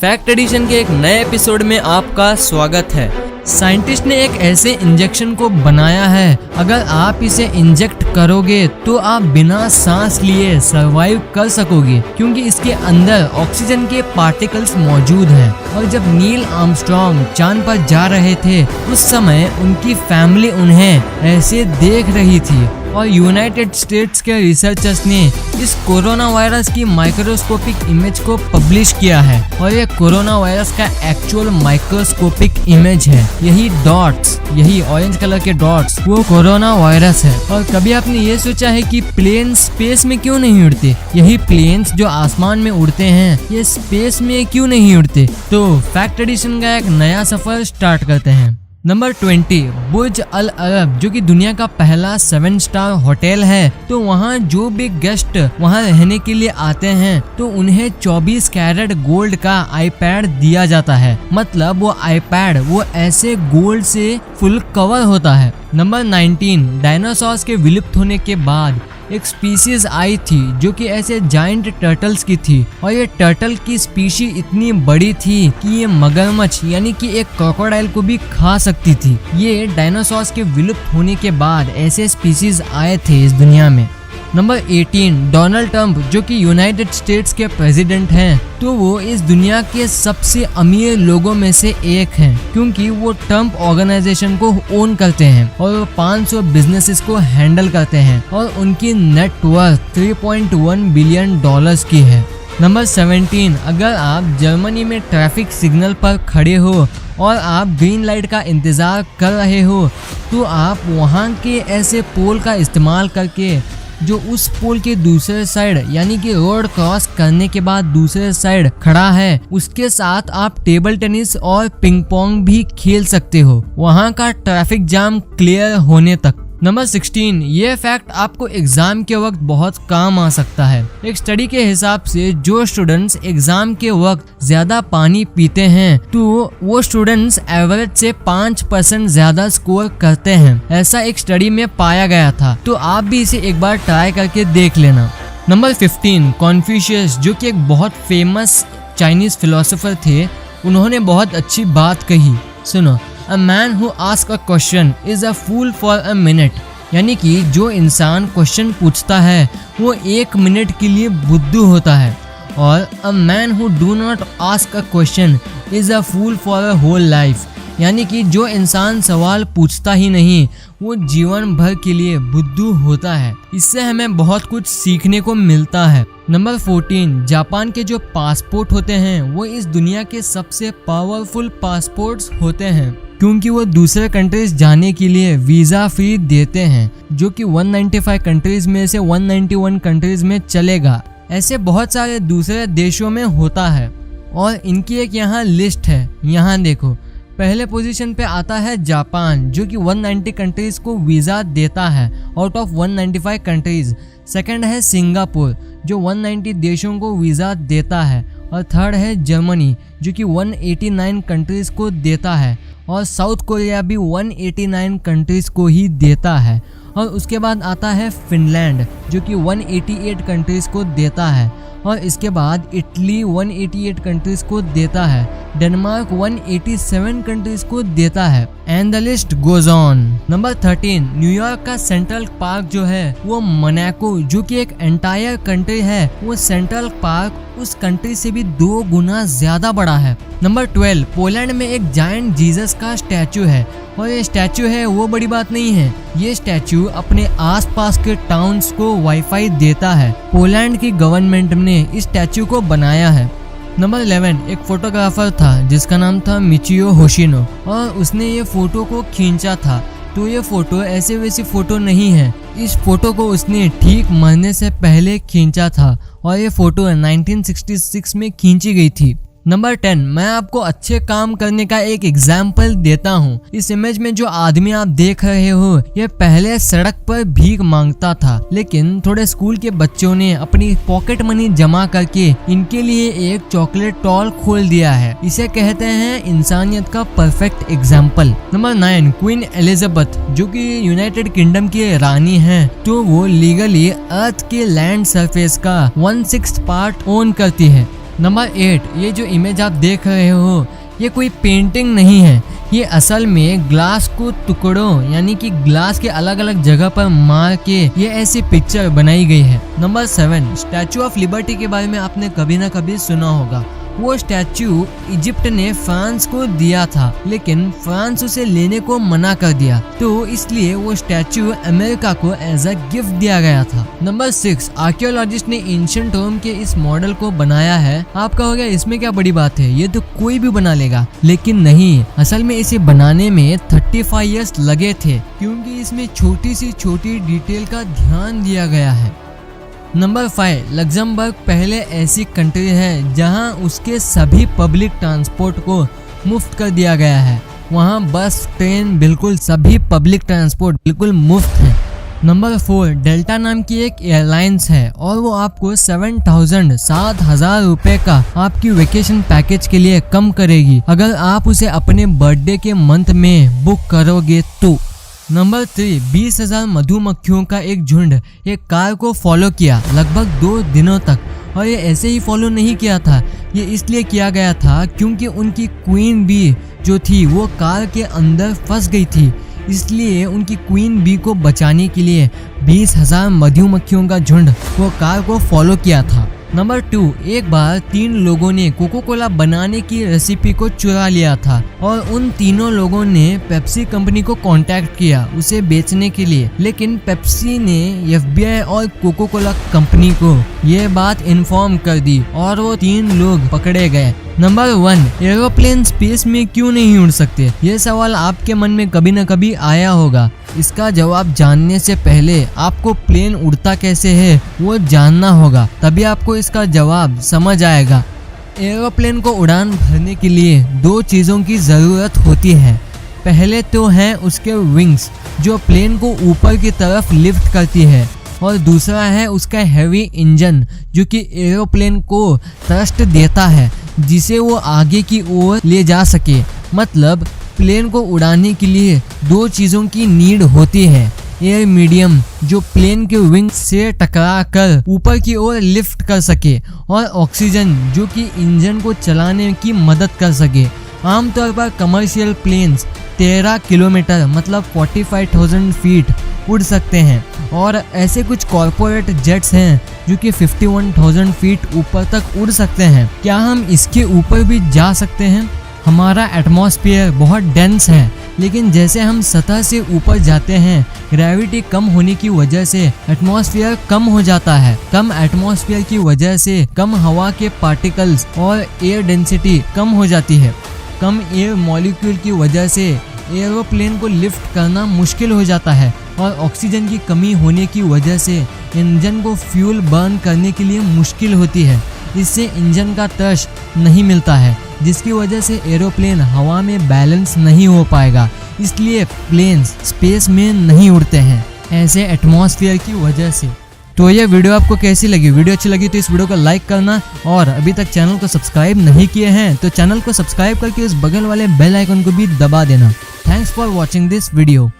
Fact addition के एक नए एपिसोड में आपका स्वागत है। साइंटिस्ट ने एक ऐसे इंजेक्शन को बनाया है, अगर आप इसे इंजेक्ट करोगे तो आप बिना सांस लिए सरवाइव कर सकोगे, क्योंकि इसके अंदर ऑक्सीजन के पार्टिकल्स मौजूद हैं। और जब नील आर्मस्ट्रॉन्ग चांद पर जा रहे थे उस समय उनकी फैमिली उन्हें ऐसे देख रही थी। और यूनाइटेड स्टेट्स के रिसर्चर्स ने इस कोरोना वायरस की माइक्रोस्कोपिक इमेज को पब्लिश किया है, और ये कोरोना वायरस का एक्चुअल माइक्रोस्कोपिक इमेज है। यही डॉट्स, यही ऑरेंज कलर के डॉट्स वो कोरोना वायरस है। और कभी आपने ये सोचा है कि प्लेन स्पेस में क्यों नहीं उड़ते? यही प्लेन्स जो आसमान में उड़ते हैं ये स्पेस में क्यों नहीं उड़ते? तो फैक्ट एडिशन का एक नया सफर स्टार्ट करते हैं। नंबर 20, बुर्ज अल अरब, जो कि दुनिया का पहला 7 स्टार होटल है। तो वहाँ जो भी गेस्ट वहाँ रहने के लिए आते हैं तो उन्हें 24 कैरेट गोल्ड का आईपैड दिया जाता है। मतलब वो आईपैड वो ऐसे गोल्ड से फुल कवर होता है। नंबर 19, डायनासोर्स के विलुप्त होने के बाद एक स्पीशीज आई थी जो कि ऐसे जायंट टर्टल्स की थी, और ये टर्टल की स्पीशी इतनी बड़ी थी कि ये मगरमच्छ यानी कि एक क्रोकोडाइल को भी खा सकती थी। ये डायनासोर्स के विलुप्त होने के बाद ऐसे स्पीशीज आए थे इस दुनिया में। नंबर 18, डोनाल्ड ट्रंप, जो कि यूनाइटेड स्टेट्स के प्रेसिडेंट हैं, तो वो इस दुनिया के सबसे अमीर लोगों में से एक हैं, क्योंकि वो ट्रंप ऑर्गेनाइजेशन को ओन करते हैं और वो 500 बिजनेसेस को हैंडल करते हैं, और उनकी नेट वर्थ $3.1 बिलियन की है। नंबर 17, अगर आप जर्मनी में ट्रैफिक सिग्नल पर खड़े हो और आप ग्रीन लाइट का इंतजार कर रहे हो तो आप वहाँ के ऐसे पोल का इस्तेमाल करके जो उस पोल के दूसरे साइड यानी कि रोड क्रॉस करने के बाद दूसरे साइड खड़ा है उसके साथ आप टेबल टेनिस और पिंग पोंग भी खेल सकते हो, वहाँ का ट्रैफिक जाम क्लियर होने तक। नंबर 16, ये फैक्ट आपको एग्जाम के वक्त बहुत काम आ सकता है। एक स्टडी के हिसाब से जो स्टूडेंट्स एग्जाम के वक्त ज्यादा पानी पीते हैं तो वो स्टूडेंट्स एवरेज से 5% ज्यादा स्कोर करते हैं, ऐसा एक स्टडी में पाया गया था। तो आप भी इसे एक बार ट्राई करके देख लेना। नंबर 15, कॉन्फ्यूशियस, जो कि एक बहुत फेमस चाइनीज फिलोसोफर थे, उन्होंने बहुत अच्छी बात कही। सुनो, A man who asks a question is a fool for a minute, यानी कि जो इंसान क्वेश्चन पूछता है वो 1 मिनट के लिए बुद्धू होता है, और a man who do not ask a question is a fool for a whole life, यानी कि जो इंसान सवाल पूछता ही नहीं वो जीवन भर के लिए बुद्धू होता है। इससे हमें बहुत कुछ सीखने को मिलता है। नंबर 14, जापान के जो पासपोर्ट होते हैं वो इस दुनिया के सबसे पावरफुल पासपोर्ट्स होते हैं, क्योंकि वो दूसरे कंट्रीज जाने के लिए वीज़ा फ्री देते हैं, जो कि 195 कंट्रीज में से 191 कंट्रीज में चलेगा। ऐसे बहुत सारे दूसरे देशों में होता है, और इनकी एक यहाँ लिस्ट है। यहाँ देखो, पहले पोजीशन पे आता है जापान, जो कि 190 कंट्रीज को वीज़ा देता है आउट ऑफ 195 कंट्रीज। सेकंड है सिंगापुर, जो 190 देशों को वीज़ा देता है, और थर्ड है जर्मनी, जो कि 189 कंट्रीज को देता है, और साउथ कोरिया भी 189 कंट्रीज को ही देता है। और उसके बाद आता है फिनलैंड, जो कि 188 कंट्रीज को देता है, और इसके बाद इटली 188 कंट्रीज को देता है, डेनमार्क 187 कंट्रीज को देता है, and the list goes on. Number 13, New York का सेंट्रल पार्क जो है वो मोनाको, जो कि एक एंटायर कंट्री है, वो सेंट्रल पार्क उस कंट्री से भी 2 गुना ज्यादा बड़ा है। नंबर 12, पोलैंड में एक जायंट जीसस का स्टैचू है, और ये स्टैचू है वो बड़ी बात नहीं है, ये स्टैचू अपने आसपास के टाउन्स को वाईफाई देता है। पोलैंड की गवर्नमेंट ने इस स्टैचू को बनाया है। नंबर 11, एक फोटोग्राफर था जिसका नाम था मिचियो होशिनो, और उसने ये फोटो को खींचा था। तो ये फोटो ऐसे वैसी फोटो नहीं है, इस फोटो को उसने ठीक मरने से पहले खींचा था, और ये फोटो 1966 में खींची गई थी। नंबर 10, मैं आपको अच्छे काम करने का एक एग्जाम्पल देता हूँ। इस इमेज में जो आदमी आप देख रहे हो ये पहले सड़क पर भीख मांगता था, लेकिन थोड़े स्कूल के बच्चों ने अपनी पॉकेट मनी जमा करके इनके लिए एक चॉकलेट टॉल खोल दिया है। इसे कहते हैं इंसानियत का perfect example. Number 9, queen Elizabeth, जो कि यूनाइटेड किंगडम की रानी है, तो वो लीगली अर्थ के लैंड सरफेस का 1/6 पार्ट ओन करती है। नंबर 8, ये जो इमेज आप देख रहे हो ये कोई पेंटिंग नहीं है, ये असल में ग्लास को टुकड़ों यानी कि ग्लास के अलग अलग जगह पर मार के ये ऐसी पिक्चर बनाई गई है। नंबर 7, स्टैचू ऑफ लिबर्टी के बारे में आपने कभी ना कभी सुना होगा। वो स्टैचू इजिप्ट ने फ्रांस को दिया था, लेकिन फ्रांस उसे लेने को मना कर दिया, तो इसलिए वो स्टैचू अमेरिका को एज अ गिफ्ट दिया गया था। नंबर 6, आर्कियोलॉजिस्ट ने एंशिएंट रोम के इस मॉडल को बनाया है। आप कहोगे इसमें क्या बड़ी बात है, ये तो कोई भी बना लेगा, लेकिन नहीं, असल में इसे बनाने में 35 इयर्स लगे थे, क्योंकि इसमें छोटी सी छोटी डिटेल का ध्यान दिया गया है। नंबर 5, लग्जमबर्ग पहले ऐसी कंट्री है जहां उसके सभी पब्लिक ट्रांसपोर्ट को मुफ्त कर दिया गया है। वहां बस, ट्रेन, बिल्कुल सभी पब्लिक ट्रांसपोर्ट बिल्कुल मुफ्त है। नंबर 4, डेल्टा नाम की एक एयरलाइंस है और वो आपको 7,000 रुपए का आपकी वेकेशन पैकेज के लिए कम करेगी अगर आप उसे अपने बर्थडे के मंथ में बुक करोगे तो। नंबर 3, 20,000 मधुमक्खियों का एक झुंड एक कार को फॉलो किया लगभग 2 दिनों तक, और ये ऐसे ही फॉलो नहीं किया था, ये इसलिए किया गया था क्योंकि उनकी क्वीन बी जो थी वो कार के अंदर फंस गई थी, इसलिए उनकी क्वीन बी को बचाने के लिए 20,000 मधुमक्खियों का झुंड वो कार को फॉलो किया था। नंबर 2, एक बार 3 लोगों ने कोको कोला बनाने की रेसिपी को चुरा लिया था और उन तीनों लोगों ने पेप्सी कंपनी को कांटेक्ट किया उसे बेचने के लिए, लेकिन पेप्सी ने FBI और कोको कोला कंपनी को ये बात इन्फॉर्म कर दी और वो 3 लोग पकड़े गए। नंबर 1, एरोप्लेन स्पेस में क्यों नहीं उड़ सकते? ये सवाल आपके मन में कभी न कभी आया होगा। इसका जवाब जानने से पहले आपको प्लेन उड़ता कैसे है वो जानना होगा, तभी आपको इसका जवाब समझ आएगा। एरोप्लेन को उड़ान भरने के लिए 2 चीज़ों की ज़रूरत होती है। पहले तो है उसके विंग्स जो प्लेन को ऊपर की तरफ लिफ्ट करती है, और दूसरा है उसका हैवी इंजन जो कि एरोप्लेन को थ्रस्ट देता है जिसे वो आगे की ओर ले जा सके। मतलब प्लेन को उड़ाने के लिए 2 चीज़ों की नीड होती है। एयर मीडियम जो प्लेन के विंग से टकरा कर ऊपर की ओर लिफ्ट कर सके, और ऑक्सीजन जो कि इंजन को चलाने की मदद कर सके। आमतौर पर कमर्शियल प्लेन्स 13 किलोमीटर मतलब 45,000 फीट उड़ सकते हैं, और ऐसे कुछ कॉर्पोरेट जेट्स हैं जो कि 51,000 फीट ऊपर तक उड़ सकते हैं। क्या हम इसके ऊपर भी जा सकते हैं? हमारा एटमॉस्फेयर बहुत डेंस है, लेकिन जैसे हम सतह से ऊपर जाते हैं ग्रेविटी कम होने की वजह से एटमॉस्फेयर कम हो जाता है। कम एटमॉस्फेयर की वजह से कम हवा के पार्टिकल्स और एयर डेंसिटी कम हो जाती है। कम एयर मॉलिक्यूल की वजह से एरोप्लेन को लिफ्ट करना मुश्किल हो जाता है, और ऑक्सीजन की कमी होने की वजह से इंजन को फ्यूल बर्न करने के लिए मुश्किल होती है। इससे इंजन का थ्रस्ट नहीं मिलता है, जिसकी वजह से एरोप्लेन हवा में बैलेंस नहीं हो पाएगा, इसलिए प्लेन्स स्पेस में नहीं उड़ते हैं ऐसे एटमॉस्फेयर की वजह से। तो ये वीडियो आपको कैसी लगी? वीडियो अच्छी लगी तो इस वीडियो को लाइक करना, और अभी तक चैनल को सब्सक्राइब नहीं किए हैं तो चैनल को सब्सक्राइब करके उस बगल वाले बेल आइकन को भी दबा देना। Thanks for watching this video.